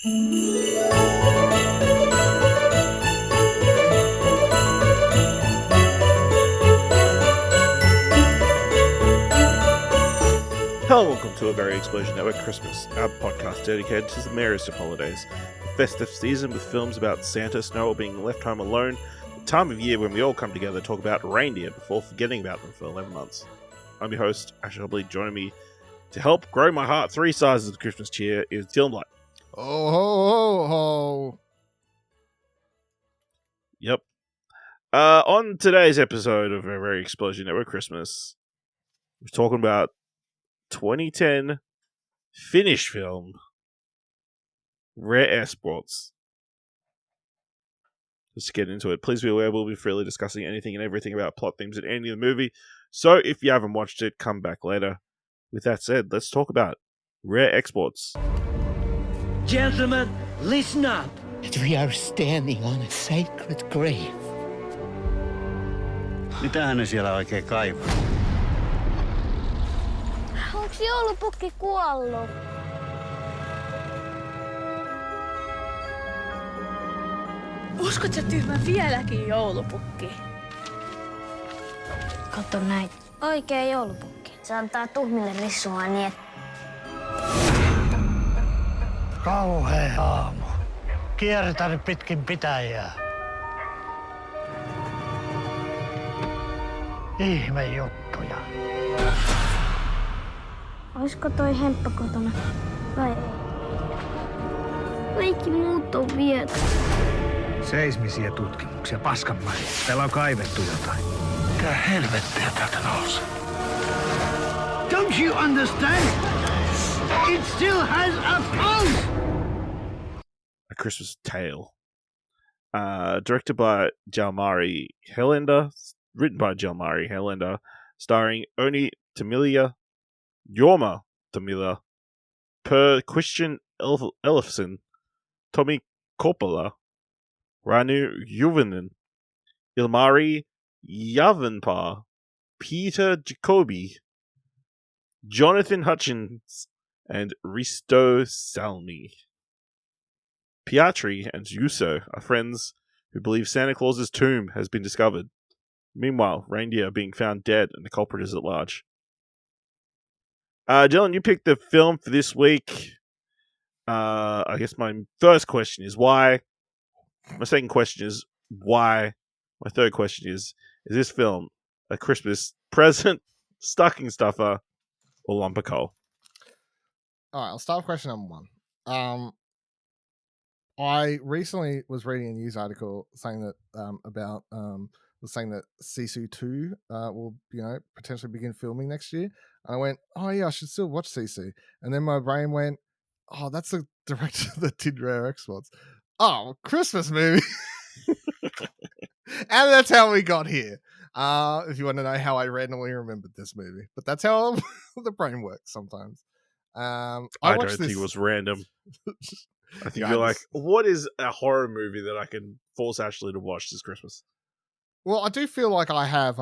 Hello, welcome to A Very Explosion Network Christmas, our podcast dedicated to the merriest of holidays, the festive season with films about Santa, snow, or being left home alone, the time of year when we all come together to talk about reindeer before forgetting about them for 11 months. I'm your host, Jakobi. Joining me to help grow my heart 3 sizes of Christmas cheer is Ilmari. Oh, ho, ho, ho. Yep. On today's episode of A Very Explosion Network Christmas, we're talking about 2010 Finnish film Rare Exports. Let's get into it. Please be aware we'll be freely discussing anything and everything about plot themes in any of the movie, so if you haven't watched it, come back later. With that said, let's talk about Rare Exports. Gentlemen, listen up. We are standing on a sacred grave. Mitähän ne siellä oikein kaivaa? Onks joulupukki kuollut? Uskot sä tyhmä vieläkin joulupukki? Kato näin. Oikea joulupukki. Se antaa tuhmille rissua niin. Kauhea aamu. Kierretään pitkin pitäjää. Ihme juttuja. Oisko toi hemppa kotona? Vai ei? Kaikki muut on viety. Seismisiä tutkimuksia, paskanmaria. Täällä on kaivettu jotain. Mitä helvettiä täältä nousi? Don't you understand? It still has a pulse! A Christmas Tale. Directed by Jalmari Helander, written by Jalmari Helander, starring Onni Tommila, Jorma Tommila, Christian Ellefsen, Tommi Korpela, Rauno Juvonen, Ilmari, Järvenpää, Peeter, Jakobi, Jonathan Hutchings, and Risto, Salmi. Cherie and Juvonen are friends who believe Santa Claus's tomb has been discovered. Meanwhile, reindeer are being found dead and the culprit is at large. Dylan, you picked the film for this week. I guess my first question is why. My second question is why. My third question is this film a Christmas present, stocking stuffer, or lump of coal? All right, I'll start with question number one. I recently was reading a news article saying that that Sisu 2 will potentially begin filming next year. And I went, oh yeah, I should still watch Sisu. And then my brain went, oh, that's the director that did Rare Exports. Oh, Christmas movie. And that's how we got here. If you want to know how I randomly remembered this movie, but that's how the brain works sometimes. I don't think it was random. I think you're like, what is a horror movie that I can force Ashley to watch this Christmas? Well, I do feel like I have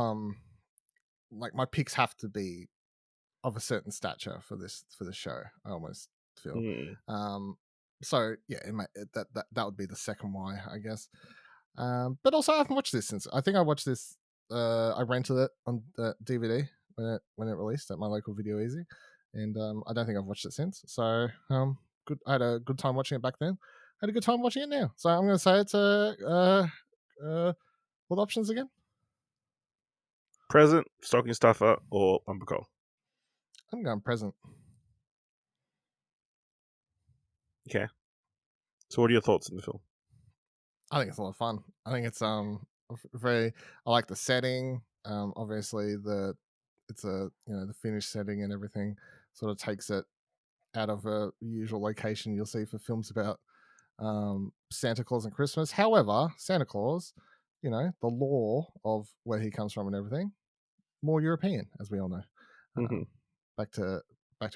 like my picks have to be of a certain stature for this show. I almost feel. So yeah, that would be the second why, I guess. But also I haven't watched this since. I think I watched this. I rented it on the DVD when it released at my local Video Easy, and I don't think I've watched it since. So good. I had a good time watching it back then. I had a good time watching it now. So I'm going to say it's what options again? Present, stocking stuffer, or lump of coal? I'm going present. Okay. So what are your thoughts on the film? I think it's a lot of fun. I think it's I like the setting. Obviously it's the Finnish setting and everything sort of takes it out of a usual location you'll see for films about Santa Claus and Christmas. However, Santa Claus, the lore of where he comes from and everything, more European, as we all know. Back to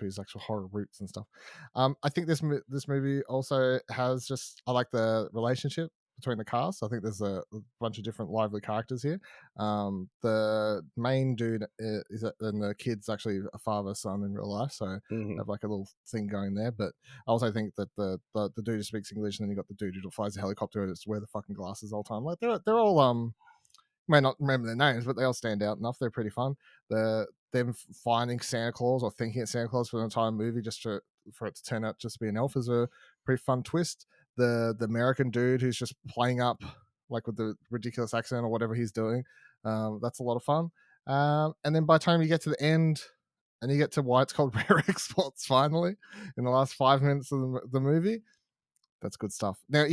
his actual horror roots and stuff. I think this movie also has I like the relationship between the cast. I think there's a bunch of different lively characters here. The main dude is, and the kid's actually a father-son in real life, so they have like a little thing going there. But I also think that the dude who speaks English, and then you got the dude who flies a helicopter and just wear the fucking glasses all the time. Like they're all may not remember their names, but they all stand out enough. They're pretty fun. Them finding Santa Claus or thinking it's Santa Claus for the entire movie just for it to turn out just to be an elf is a pretty fun twist. The American dude who's just playing up like with the ridiculous accent or whatever he's doing, that's a lot of fun. And then by the time you get to the end and you get to why it's called Rare Exports finally in the last 5 minutes of the movie, that's good stuff. Now,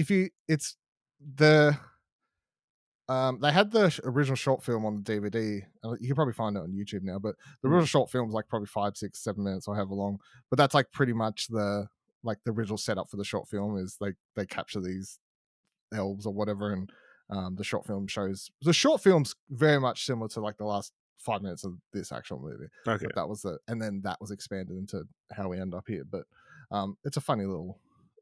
they had the original short film on the DVD. You can probably find it on YouTube now, but the original short film is like probably 5, 6, 7 minutes or however long. But that's like pretty much the original setup for the short film is they capture these elves or whatever, and the short film shows the short film's very much similar to like the last 5 minutes of this actual movie. Okay, but that was and then that was expanded into how we end up here. But it's a funny little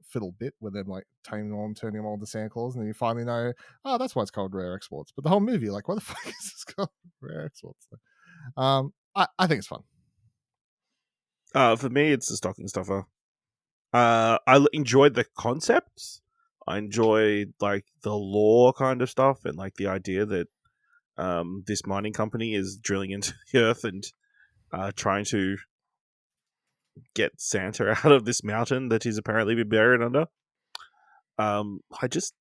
fiddle bit with them like taming them on, turning them on to Santa Claus, and then you finally know, oh, that's why it's called Rare Exports. But the whole movie, like, what the fuck is this called Rare Exports? I think it's fun. For me, it's a stocking stuffer. I enjoyed the concepts. I enjoyed like the lore kind of stuff, and like the idea that this mining company is drilling into the earth and trying to get Santa out of this mountain that he's apparently been buried under. I know this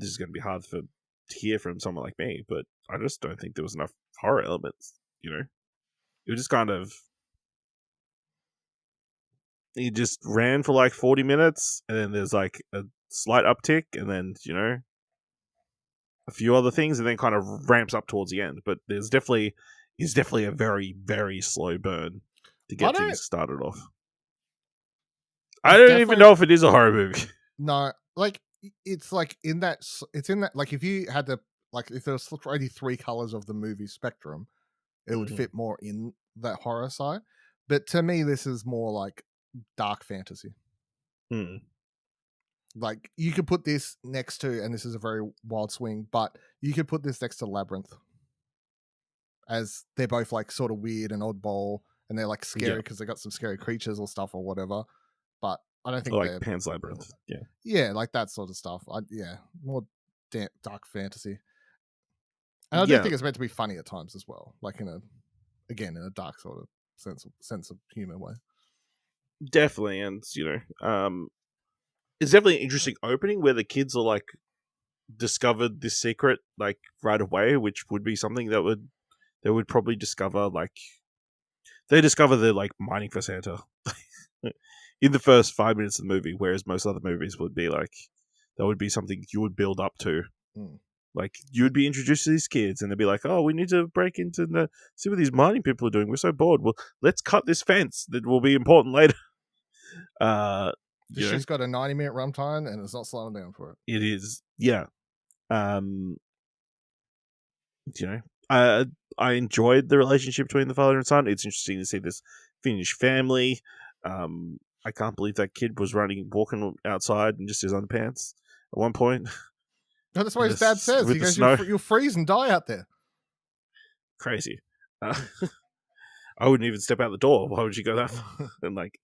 is going to be hard to hear from someone like me, but I just don't think there was enough horror elements. You know, it was just kind of, he just ran for like 40 minutes, and then there's like a slight uptick, and then a few other things, and then kind of ramps up towards the end. But it's definitely a very, very slow burn to get things started off. I don't even know if it is a horror movie. No, like it's like it's in that like if you had to like if there was already 3 colors of the movie spectrum, it would fit more in that horror side. But to me, this is more like dark fantasy. Like you could put this next to, and this is a very wild swing, but you could put this next to Labyrinth, as they're both like sort of weird and oddball, and they're like scary because they got some scary creatures or stuff or whatever. But I don't think like Pan's Labyrinth. Yeah, like that sort of stuff. More dark fantasy. And I do think it's meant to be funny at times as well, like in a dark sort of sense of humor way. Definitely, and it's definitely an interesting opening where the kids are like discovered this secret like right away, which would be something that they would probably discover like they discover they're like mining for Santa in the first 5 minutes of the movie, whereas most other movies would be like that would be something you would build up to. Like you would be introduced to these kids, and they'd be like, "Oh, we need to break into see what these mining people are doing. We're so bored. Well, let's cut this fence that will be important later." She's got a 90-minute runtime, and it's not slowing down for it. It is, yeah. I enjoyed the relationship between the father and son. It's interesting to see this Finnish family. I can't believe that kid was walking outside in just his underpants at one point. No, that's what his dad says. He goes, "You'll freeze and die out there." Crazy. I wouldn't even step out the door. Why would you go that far? And like,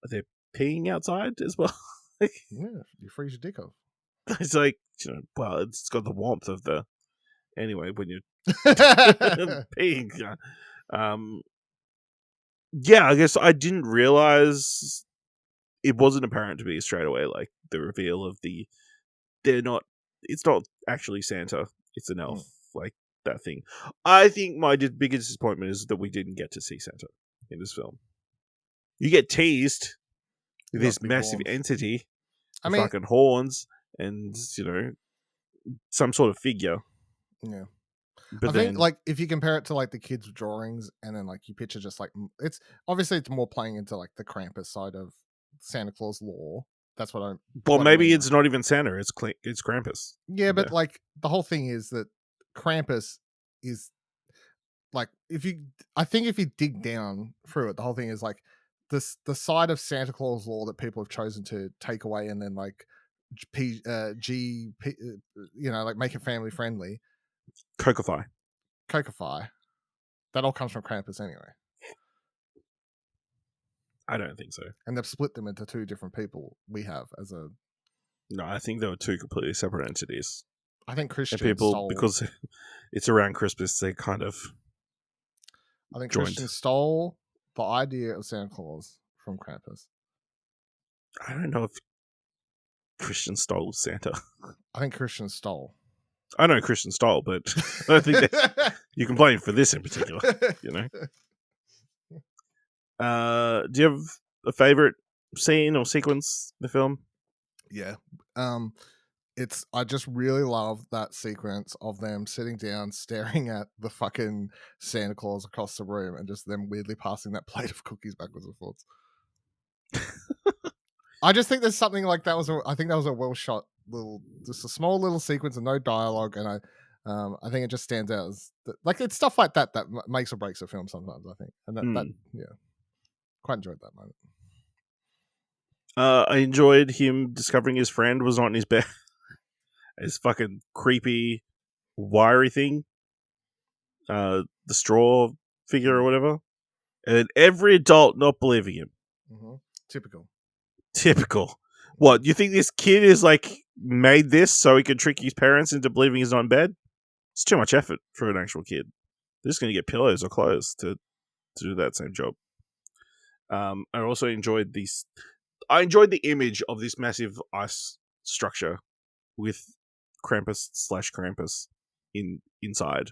are they peeing outside as well? Yeah, you freeze your dick off. It's like, well, it's got the warmth of the. Anyway, when you're peeing, yeah, I guess I didn't realize it wasn't apparent to me straight away. Like the reveal of it's not actually Santa, it's an elf, like that thing. I think my biggest disappointment is that we didn't get to see Santa in this film. You get teased with this massive entity, fucking horns, and some sort of figure. Yeah. But I think like if you compare it to like the kids' drawings, and then like you picture just like it's more playing into like the Krampus side of Santa Claus lore. That's what I'm. Well, maybe it's not even Santa; it's Krampus. Yeah, but like the whole thing is that Krampus is like if you dig down through it, the whole thing is like the side of Santa Claus lore that people have chosen to take away and then like like make it family friendly. Cokify. That all comes from Krampus anyway. I don't think so. And they've split them into two different people. No, I think they were two completely separate entities. I think Christian stole... because it's around Christmas, they kind of joined. Christian stole the idea of Santa Claus from Krampus. I don't know if Christian stole Santa. I think Christian stole. I know Christian stole, but I don't think that you can blame for this in particular. Do you have a favorite scene or sequence in the film? Yeah. I just really love that sequence of them sitting down, staring at the fucking Santa Claus across the room, and just them weirdly passing that plate of cookies backwards and forwards. I just think there's something like that I think that was a well shot just a small little sequence and no dialogue, and I think it just stands out as it's stuff like that makes or breaks a film sometimes. I think, and that quite enjoyed that moment. I enjoyed him discovering his friend was not in his bed. His fucking creepy, wiry thing. The straw figure or whatever. And every adult not believing him. Mm-hmm. Typical. What, you think this kid is made this so he can trick his parents into believing he's not in bed? It's too much effort for an actual kid. They're just going to get pillows or clothes to do that same job. I also enjoyed these... I enjoyed the image of this massive ice structure with Krampus inside,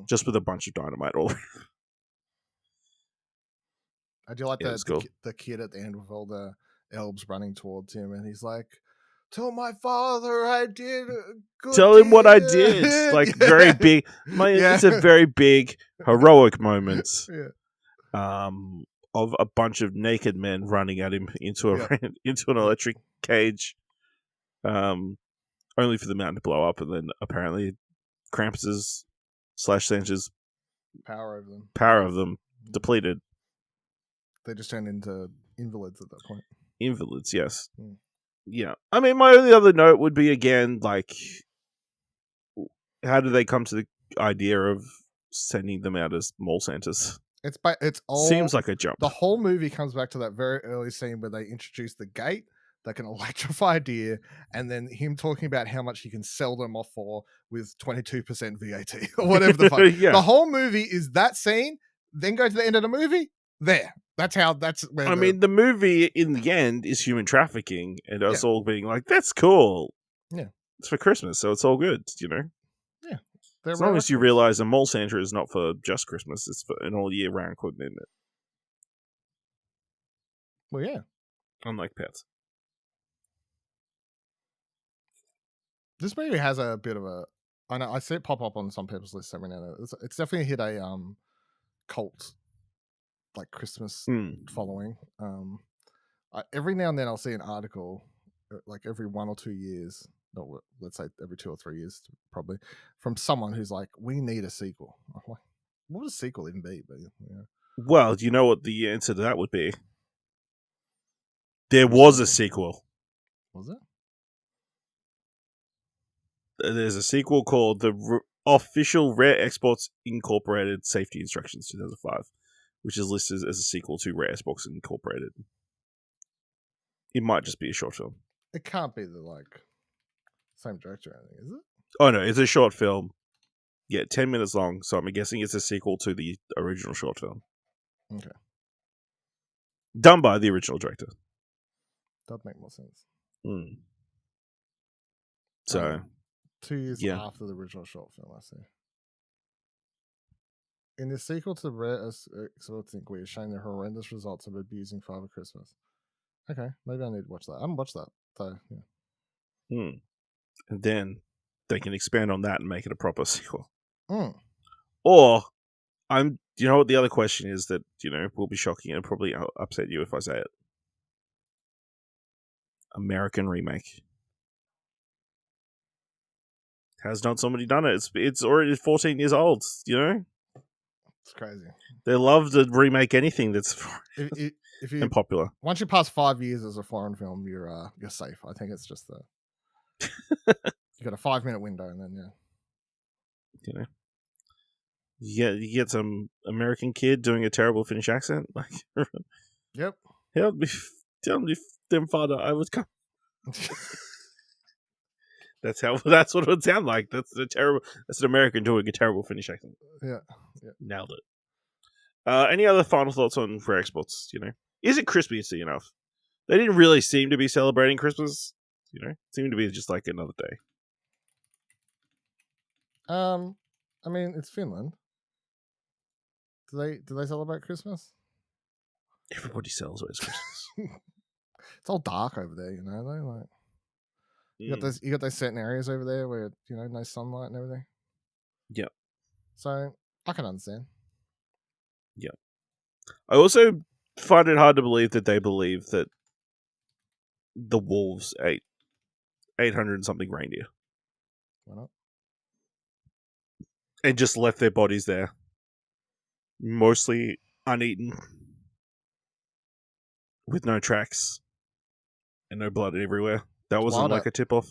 just with a bunch of dynamite all. I do like the kid at the end with all the elves running towards him, and he's like, "Tell my father I did a good Tell him deed. what I did." Very big. It's a very big heroic moment. Of a bunch of naked men running at him into an electric cage, only for the mountain to blow up, and then apparently Krampus's / Santa's power of them depleted. They just turned into invalids at that point. Invalids, yes. Yeah. I mean, my only other note would be, again, how do they come to the idea of sending them out as mall Santas? It's all seems like a jump. The whole movie comes back to that very early scene where they introduce the gate that can electrify deer, and then him talking about how much he can sell them off for with 22% VAT or whatever the fuck. Yeah. The whole movie is that scene, then go to the end of the movie. That's where the movie in the end is human trafficking, and us all being like, that's cool. Yeah. It's for Christmas, so it's all good, Yeah. As long as you realize a mall Santa is not for just Christmas, it's for an all year round commitment. Well, yeah. Unlike pets. This movie has a bit of a... I know, I see it pop up on some people's lists every now and then. It's definitely hit a cult, Christmas following. Every now and then I'll see an article, every 1 or 2 years, let's say every 2 or 3 years, probably, from someone who's like, we need a sequel. I'm like, what would a sequel even be? But, yeah. Well, do you know what the answer to that would be? There was a sequel. Was it? There's a sequel called the Official Rare Exports Incorporated Safety Instructions 2005, which is listed as a sequel to Rare Exports Incorporated. It might just be a short film. It can't be the same director or anything, is it? Oh no, it's a short film. Yeah, 10 minutes long, so I'm guessing it's a sequel to the original short film. Okay. Done by the original director. That'd make more sense. So 2 years after the original short film, I see. In the sequel to Rare Exports Inc., we are showing the horrendous results of abusing Father Christmas. Okay, maybe I need to watch that. I haven't watched that, so yeah. And then they can expand on that and make it a proper sequel. Or, you know what the other question is that, will be shocking and probably upset you if I say it. American remake. Has not somebody done it? It's already 14 years old, It's crazy. They love to remake anything that's... if you and popular. Once you pass 5 years as a foreign film, you're safe. I think it's just you got a 5-minute window, and then you know, you get some American kid doing a terrible Finnish accent, like, yep. Tell me, them father, I was come. That's what it would sound like. That's an American doing a terrible Finnish accent. Yeah. Nailed it. Any other final thoughts on Rare Exports? You know, is it Christmassy enough? They didn't really seem to be celebrating Christmas. You know, it seemed to be just like another day. I mean, it's Finland. Do they celebrate Christmas? Everybody celebrates Christmas. It's all dark over there, you know. Though, like you got those certain areas over there where no sunlight and everything. Yep. So I can understand. Yep. I also find it hard to believe that they believe that the wolves ate 800 and something reindeer. Why not? And just left their bodies there, mostly uneaten, with no tracks and no blood everywhere. That wasn't like a tip-off.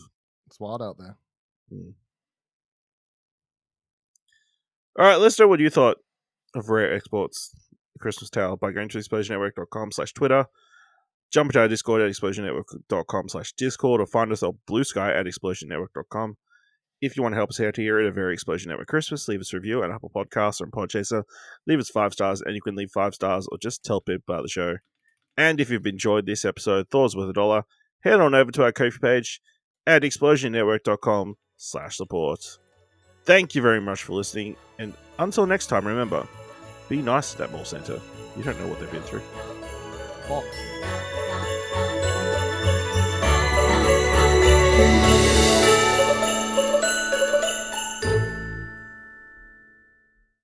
It's wild out there. All right, let's know what you thought of Rare Exports Christmas Tale by going to explosionnetwork.com/Twitter. Jump into our Discord at explosionnetwork.com/Discord, or find us on Blue Sky at explosionnetwork.com. If you want to help us out here at a very Explosion Network Christmas, leave us a review at Apple Podcasts or on Podchaser. Leave us 5 stars, and you can leave 5 stars or just tell people about the show. And if you've enjoyed this episode, Thor's worth $1, head on over to our Ko-fi page at explosionnetwork.com/support. Thank you very much for listening, and until next time, remember, be nice to that mall center. You don't know what they've been through. Fox.